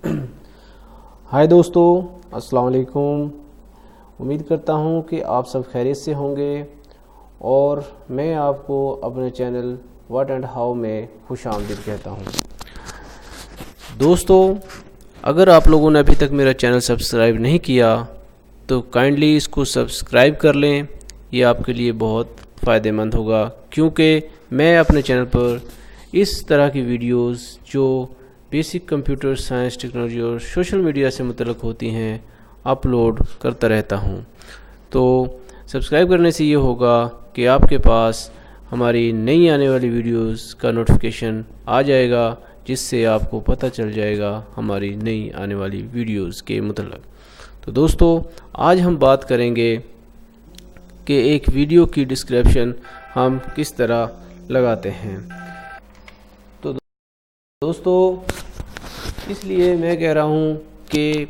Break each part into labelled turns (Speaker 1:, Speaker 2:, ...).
Speaker 1: ہائے دوستو، السلام علیکم۔ امید کرتا ہوں کہ آپ سب خیریت سے ہوں گے اور میں آپ کو اپنے چینل واٹ اینڈ ہاؤ میں خوش آمدید کہتا ہوں۔ دوستو، اگر آپ لوگوں نے ابھی تک میرا چینل سبسکرائب نہیں کیا تو کائنڈلی اس کو سبسکرائب کر لیں، یہ آپ کے لیے بہت فائدہ مند ہوگا، کیونکہ میں اپنے چینل پر اس طرح کی ویڈیوز جو بیسک کمپیوٹر سائنس، ٹیکنالوجی اور سوشل میڈیا سے متعلق ہوتی ہیں اپلوڈ کرتا رہتا ہوں۔ تو سبسکرائب کرنے سے یہ ہوگا کہ آپ کے پاس ہماری نئی آنے والی ویڈیوز کا نوٹیفیکیشن آ جائے گا، جس سے آپ کو پتہ چل جائے گا ہماری نئی آنے والی ویڈیوز کے متعلق۔ تو دوستو، آج ہم بات کریں گے کہ ایک ویڈیو کی ڈسکرپشن ہم کس طرح لگاتے ہیں۔ تو دوستو، اس لیے میں کہہ رہا ہوں کہ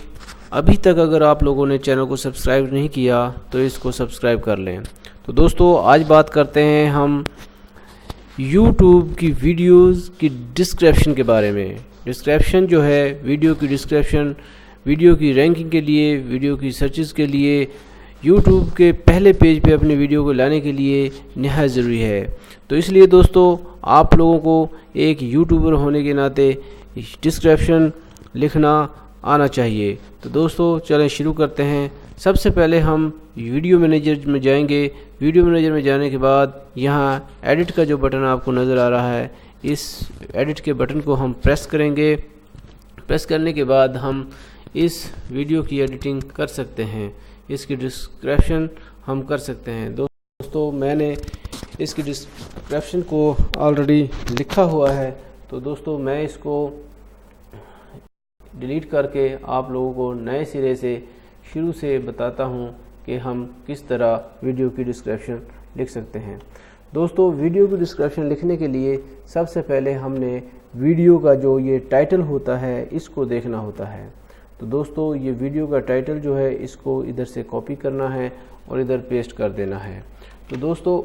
Speaker 1: ابھی تک اگر آپ لوگوں نے چینل کو سبسکرائب نہیں کیا تو اس کو سبسکرائب کر لیں۔ تو دوستو، آج بات کرتے ہیں ہم یوٹیوب کی ویڈیوز کی ڈسکرپشن کے بارے میں۔ ڈسکرپشن جو ہے، ویڈیو کی ڈسکرپشن ویڈیو کی رینکنگ کے لیے، ویڈیو کی سرچز کے لیے، یوٹیوب کے پہلے پیج پہ اپنی ویڈیو کو لانے کے لیے نہایت ضروری ہے۔ تو اس لیے دوستو، آپ لوگوں کو ایک یوٹیوبر ہونے کے ناطے ڈسکرپشن لکھنا آنا چاہیے۔ تو دوستو، چلیں شروع کرتے ہیں۔ سب سے پہلے ہم ویڈیو مینیجر میں جائیں گے۔ ویڈیو مینیجر میں جانے کے بعد یہاں ایڈٹ کا جو بٹن آپ کو نظر آ رہا ہے، اس ایڈٹ کے بٹن کو ہم پریس کریں گے۔ پریس کرنے کے بعد ہم اس ویڈیو کی ایڈیٹنگ کر سکتے ہیں، اس کی ڈسکرپشن ہم کر سکتے ہیں۔ دوستو، میں نے اس کی ڈسکرپشن کو آلریڈی لکھا ہوا ہے، تو دوستو میں اس کو ڈیلیٹ کر کے آپ لوگوں کو نئے سرے سے شروع سے بتاتا ہوں کہ ہم کس طرح ویڈیو کی ڈسکرپشن لکھ سکتے ہیں۔ دوستو، ویڈیو کی ڈسکرپشن لکھنے کے لیے سب سے پہلے ہم نے ویڈیو کا جو یہ ٹائٹل ہوتا ہے اس کو دیکھنا ہوتا ہے۔ تو دوستو، یہ ویڈیو کا ٹائٹل جو ہے اس کو ادھر سے کاپی کرنا ہے اور ادھر پیسٹ کر دینا ہے۔ تو دوستو،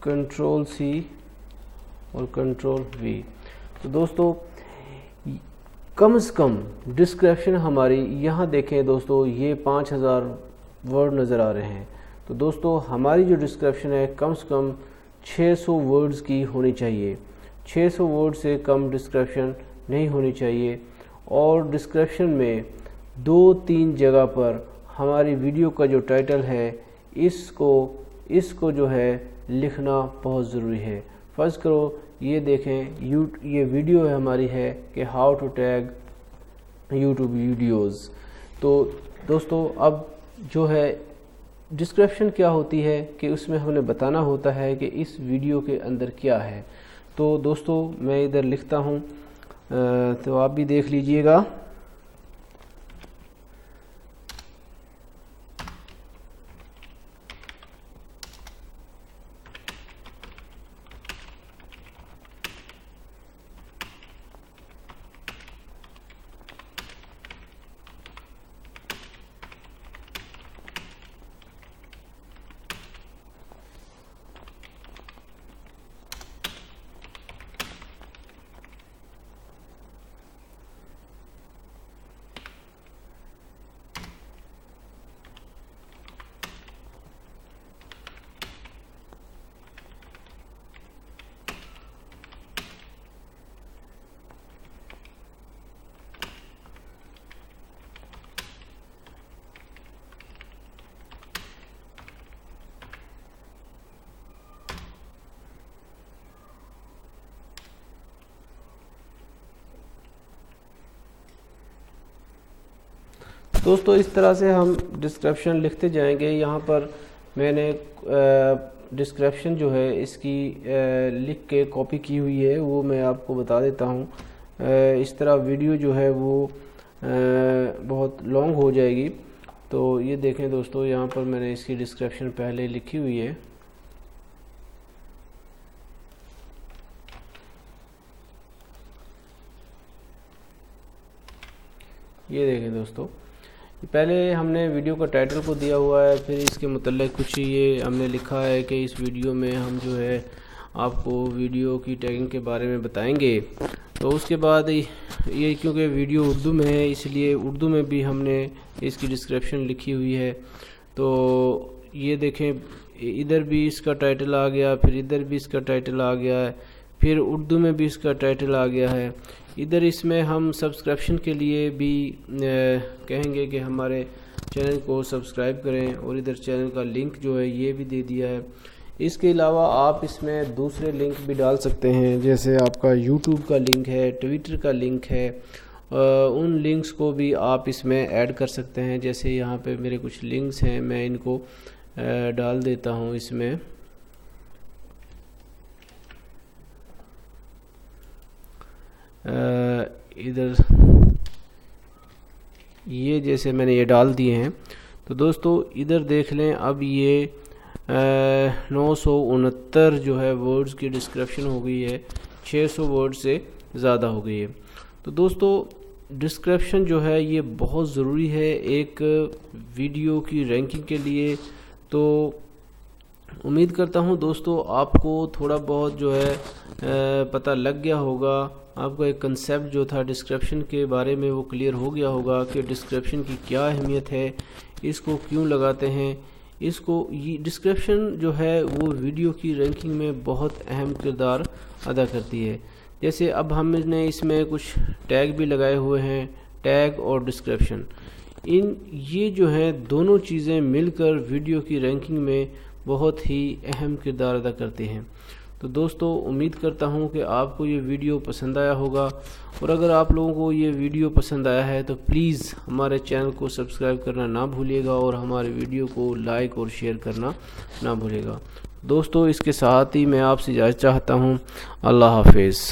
Speaker 1: کنٹرول سی اور کنٹرول وی۔ تو دوستو، کم از کم ڈسکرپشن ہماری یہاں دیکھیں دوستو، یہ 5000 ورڈ نظر آ رہے ہیں۔ تو دوستو، ہماری جو ڈسکرپشن ہے کم سے کم 600 ورڈز کی ہونی چاہیے۔ 600 ورڈ سے کم ڈسکرپشن نہیں ہونی چاہیے، اور ڈسکرپشن میں 2-3 جگہ پر ہماری ویڈیو کا جو ٹائٹل ہے اس کو جو ہے لکھنا بہت ضروری ہے۔ فرض کرو یہ دیکھیں، یہ ویڈیو ہے ہماری ہے کہ how to tag YouTube videos. تو دوستو، اب جو ہے ڈسکرپشن کیا ہوتی ہے کہ اس میں ہم نے بتانا ہوتا ہے کہ اس ویڈیو کے اندر کیا ہے۔ تو دوستو، میں ادھر لکھتا ہوں، تو آپ بھی دیکھ لیجئے گا۔ دوستو، اس طرح سے ہم ڈسکرپشن لکھتے جائیں گے۔ یہاں پر میں نے ڈسکرپشن جو ہے اس کی لکھ کے کاپی کی ہوئی ہے، وہ میں آپ کو بتا دیتا ہوں۔ اس طرح ویڈیو جو ہے وہ بہت لانگ ہو جائے گی۔ تو یہ دیکھیں دوستو، یہاں پر میں نے اس کی ڈسکرپشن پہلے لکھی ہوئی ہے۔ یہ دیکھیں دوستو، پہلے ہم نے ویڈیو کا ٹائٹل کو دیا ہوا ہے، پھر اس کے متعلق کچھ یہ ہم نے لکھا ہے کہ اس ویڈیو میں ہم جو ہے آپ کو ویڈیو کی ٹیگنگ کے بارے میں بتائیں گے۔ تو اس کے بعد یہ کیونکہ ویڈیو اردو میں ہے، اس لیے اردو میں بھی ہم نے اس کی ڈسکرپشن لکھی ہوئی ہے۔ تو یہ دیکھیں، ادھر بھی اس کا ٹائٹل آ گیا، پھر ادھر بھی اس کا ٹائٹل آ گیا ہے، پھر اردو میں بھی اس کا ٹائٹل آ گیا ہے۔ ادھر اس میں ہم سبسکرپشن کے لیے بھی کہیں گے کہ ہمارے چینل کو سبسکرائب کریں، اور ادھر چینل کا لنک جو ہے یہ بھی دے دیا ہے۔ اس کے علاوہ آپ اس میں دوسرے لنک بھی ڈال سکتے ہیں، جیسے آپ کا یوٹیوب کا لنک ہے، ٹویٹر کا لنک ہے، ان لنکس کو بھی آپ اس میں ایڈ کر سکتے ہیں۔ جیسے یہاں پہ میرے کچھ لنکس ہیں، میں ان کو ڈال دیتا ہوں اس میں۔ ادھر یہ جیسے میں نے یہ ڈال دیے ہیں، تو دوستو ادھر دیکھ لیں، اب یہ 969 جو ہے ورڈز کی ڈسکرپشن ہو گئی ہے، 600 ورڈ سے زیادہ ہو گئی ہے۔ تو دوستو ڈسکرپشن جو ہے یہ بہت ضروری ہے ایک ویڈیو کی رینکنگ کے لیے۔ تو امید کرتا ہوں دوستو آپ کو تھوڑا بہت جو ہے پتہ لگ گیا ہوگا، آپ کا ایک کنسیپٹ جو تھا ڈسکرپشن کے بارے میں وہ کلیئر ہو گیا ہوگا کہ ڈسکرپشن کی کیا اہمیت ہے، اس کو کیوں لگاتے ہیں۔ اس کو یہ ڈسکرپشن جو ہے وہ ویڈیو کی رینکنگ میں بہت اہم کردار ادا کرتی ہے۔ جیسے اب ہم نے اس میں کچھ ٹیگ بھی لگائے ہوئے ہیں، ٹیگ اور ڈسکرپشن، یہ جو ہیں دونوں چیزیں مل کر ویڈیو کی رینکنگ میں بہت ہی اہم کردار ادا کرتے ہیں۔ تو دوستو امید کرتا ہوں کہ آپ کو یہ ویڈیو پسند آیا ہوگا، اور اگر آپ لوگوں کو یہ ویڈیو پسند آیا ہے تو پلیز ہمارے چینل کو سبسکرائب کرنا نہ بھولیے گا، اور ہمارے ویڈیو کو لائک اور شیئر کرنا نہ بھولیے گا۔ دوستو اس کے ساتھ ہی میں آپ سے اجازت چاہتا ہوں۔ اللہ حافظ۔